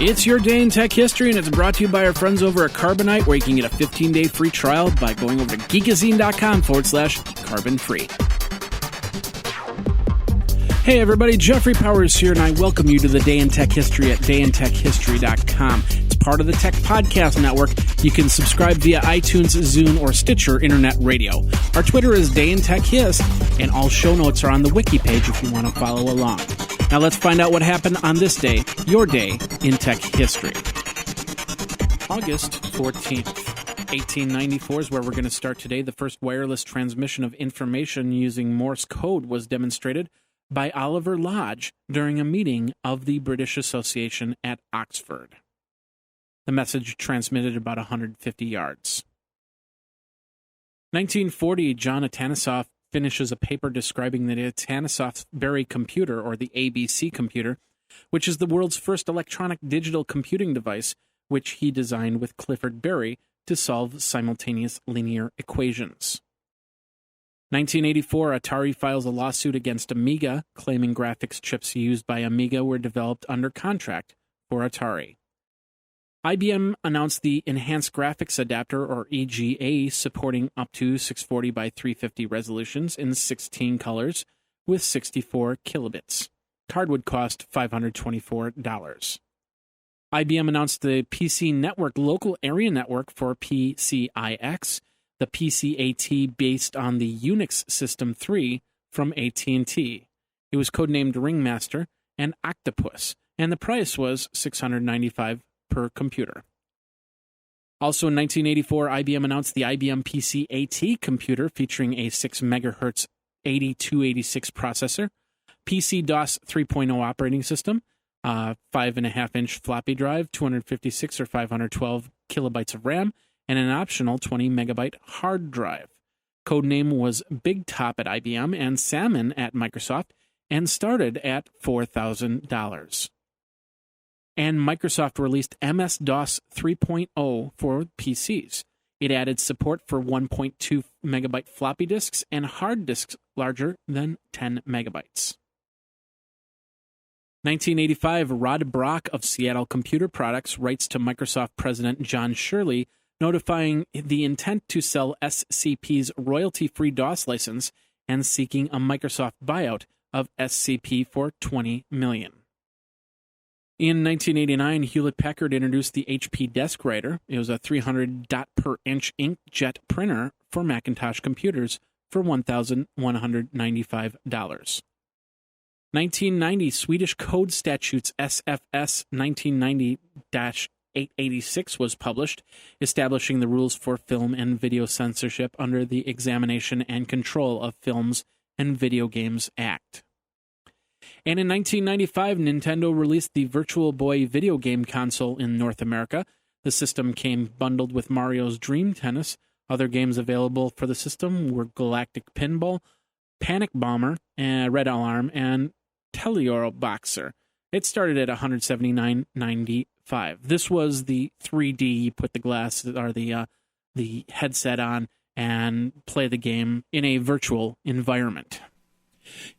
It's your day in tech history, and it's brought to you by our friends over at Carbonite, where you can get a 15-day free trial by going over to geekazine.com/carbon free. Hey everybody, Jeffrey Powers here, and I welcome you to the Day in Tech History at dayintechhistory.com. It's part of the Tech Podcast Network. You can subscribe via iTunes, Zune, or Stitcher Internet Radio. Our Twitter is Day in Tech Hist, and all show notes are on the wiki page if you want to follow along. Now let's find out what happened on this day, your day in tech history. August 14th, 1894 is where we're going to start today. The first wireless transmission of information using Morse code was demonstrated by Oliver Lodge during a meeting of the British Association at Oxford. The message transmitted about 150 yards. 1940, John Atanasoff finishes a paper describing the Atanasoff Berry computer, or the ABC computer, which is the world's first electronic digital computing device, which he designed with Clifford Berry to solve simultaneous linear equations. 1984, Atari files a lawsuit against Amiga, claiming graphics chips used by Amiga were developed under contract for Atari. IBM announced the Enhanced Graphics Adapter, or EGA, supporting up to 640 by 350 resolutions in 16 colors with 64 kilobits. Card would cost $524. IBM announced the PC Network Local Area Network for PCIX, the PCAT based on the Unix System 3 from AT&T. It was codenamed Ringmaster and Octopus, and the price was $695 per computer. Also in 1984, IBM announced the IBM PCAT computer featuring a 6 MHz 8286 processor, PC-DOS 3.0 operating system, 5.5-inch floppy drive, 256 or 512 kilobytes of RAM, and an optional 20 megabyte hard drive. Codename was Big Top at IBM and Salmon at Microsoft, and started at $4,000. And Microsoft released MS-DOS 3.0 for PCs. It added support for 1.2 megabyte floppy disks and hard disks larger than 10 megabytes. 1985, Rod Brock of Seattle Computer Products writes to Microsoft President John Shirley, notifying the intent to sell SCP's royalty-free DOS license and seeking a Microsoft buyout of SCP for $20 million. In 1989, Hewlett-Packard introduced the HP DeskWriter. It was a 300 dot-per-inch inkjet printer for Macintosh computers for $1,195. 1990, Swedish Code Statutes SFS 1990-886 was published, establishing the rules for film and video censorship under the Examination and Control of Films and Video Games Act. And in 1995, Nintendo released the Virtual Boy video game console in North America. The system came bundled with Mario's Dream Tennis. Other games available for the system were Galactic Pinball, Panic Bomber, Red Alarm, and Teleoro Boxer. It started at $179.95. This was the 3D. You put the glasses or the headset on and play the game in a virtual environment.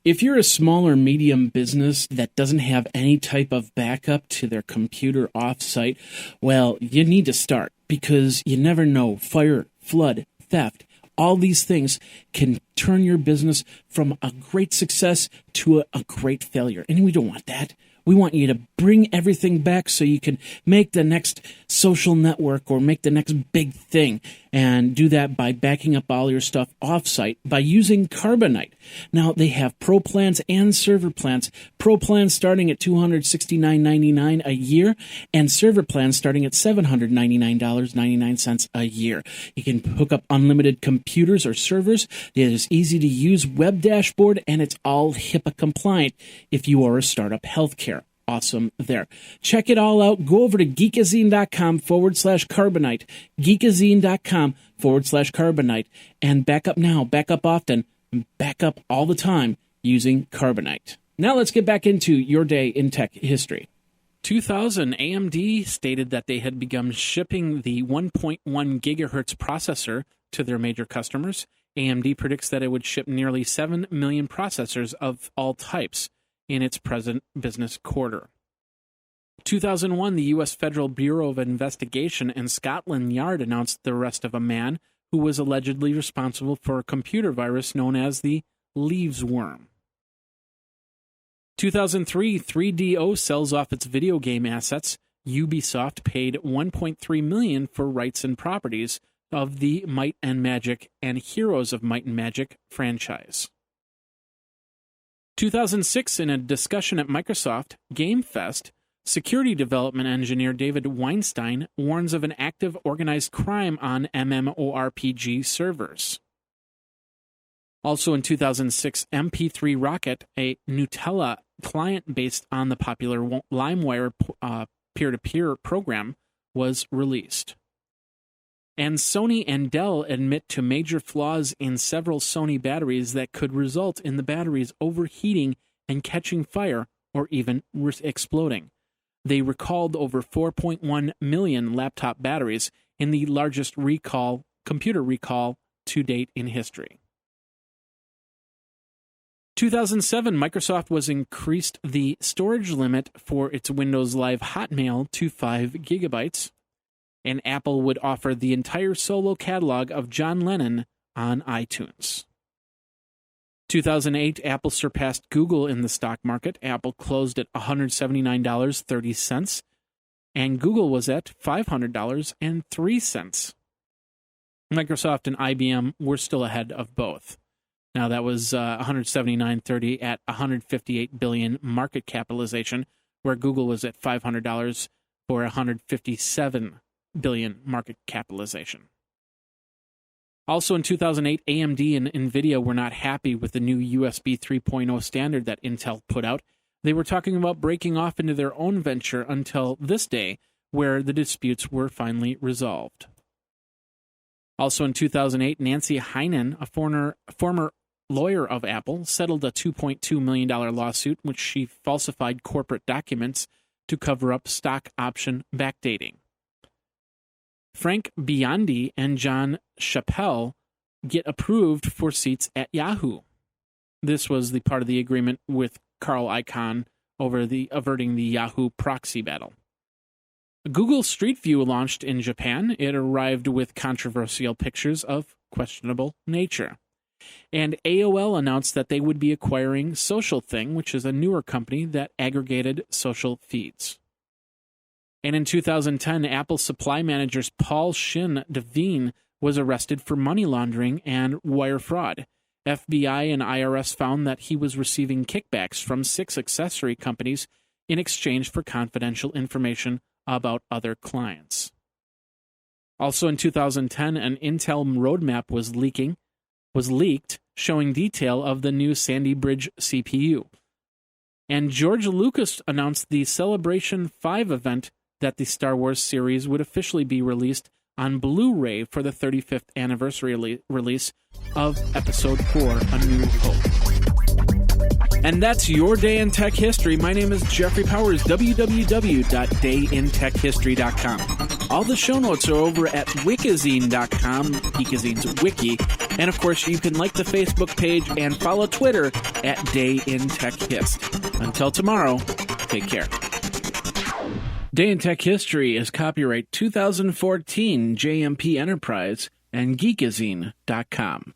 If you're a small or medium business that doesn't have any type of backup to their computer off-site, well, you need to start, because you never know. Fire, flood, theft, all these things can turn your business from a great success to a great failure. And we don't want that. We want you to bring everything back so you can make the next social network or make the next big thing. And do that by backing up all your stuff offsite by using Carbonite. Now, they have Pro plans and server plans. Pro plans starting at $269.99 a year, and server plans starting at $799.99 a year. You can hook up unlimited computers or servers. It is easy to use web dashboard, and it's all HIPAA compliant if you are a startup healthcare. Awesome there. Check it all out. Go over to geekazine.com/carbonite, geekazine.com/carbonite, and back up now, back up often, and back up all the time using Carbonite. Now let's get back into your day in tech history. 2000, AMD stated that they had begun shipping the 1.1 gigahertz processor to their major customers. AMD predicts that it would ship nearly 7 million processors of all types in its present business quarter. 2001, the U.S. Federal Bureau of Investigation and Scotland Yard announced the arrest of a man who was allegedly responsible for a computer virus known as the Leaves worm. 2003, 3DO sells off its video game assets. Ubisoft paid $1.3 million for rights and properties of the Might and Magic and Heroes of Might and Magic franchise. 2006, in a discussion at Microsoft Game Fest, security development engineer David Weinstein warns of an active organized crime on MMORPG servers. Also in 2006, MP3 Rocket, a Gnutella client based on the popular LimeWire peer-to-peer program, was released. And Sony and Dell admit to major flaws in several Sony batteries that could result in the batteries overheating and catching fire or even exploding. They recalled over 4.1 million laptop batteries in the largest computer recall to date in history. 2007, Microsoft was increased the storage limit for its Windows Live Hotmail to 5 gigabytes, and Apple would offer the entire solo catalog of John Lennon on iTunes. 2008, Apple surpassed Google in the stock market. Apple closed at $179.30, and Google was at $500.03. Microsoft and IBM were still ahead of both. Now, that was $179.30 at $158 billion market capitalization, where Google was at $500 for $157 billion market capitalization. Also in 2008, AMD and NVIDIA were not happy with the new USB 3.0 standard that Intel put out. They were talking about breaking off into their own venture until this day, where the disputes were finally resolved. Also in 2008, Nancy Heinen, a former lawyer of Apple, settled a $2.2 million lawsuit in which she falsified corporate documents to cover up stock option backdating. Frank Biondi and John Chappelle get approved for seats at Yahoo. This was the part of the agreement with Carl Icahn over averting the Yahoo proxy battle. Google Street View launched in Japan. It arrived with controversial pictures of questionable nature. And AOL announced that they would be acquiring SocialThing, which is a newer company that aggregated social feeds. And in 2010, Apple supply managers Paul Shin Devine was arrested for money laundering and wire fraud. FBI and IRS found that he was receiving kickbacks from 6 accessory companies in exchange for confidential information about other clients. Also in 2010, an Intel roadmap was leaked, showing detail of the new Sandy Bridge CPU. And George Lucas announced the Celebration 5 event that the Star Wars series would officially be released on Blu-ray for the 35th anniversary release of Episode 4, A New Hope. And that's your Day in Tech History. My name is Jeffrey Powers, www.dayintechhistory.com. All the show notes are over at wikizine.com, Geekazine's wiki. And, of course, you can like the Facebook page and follow Twitter at Day in Tech Hist. Until tomorrow, take care. Day in Tech History is copyright 2014 JMP Enterprise and Geekazine.com.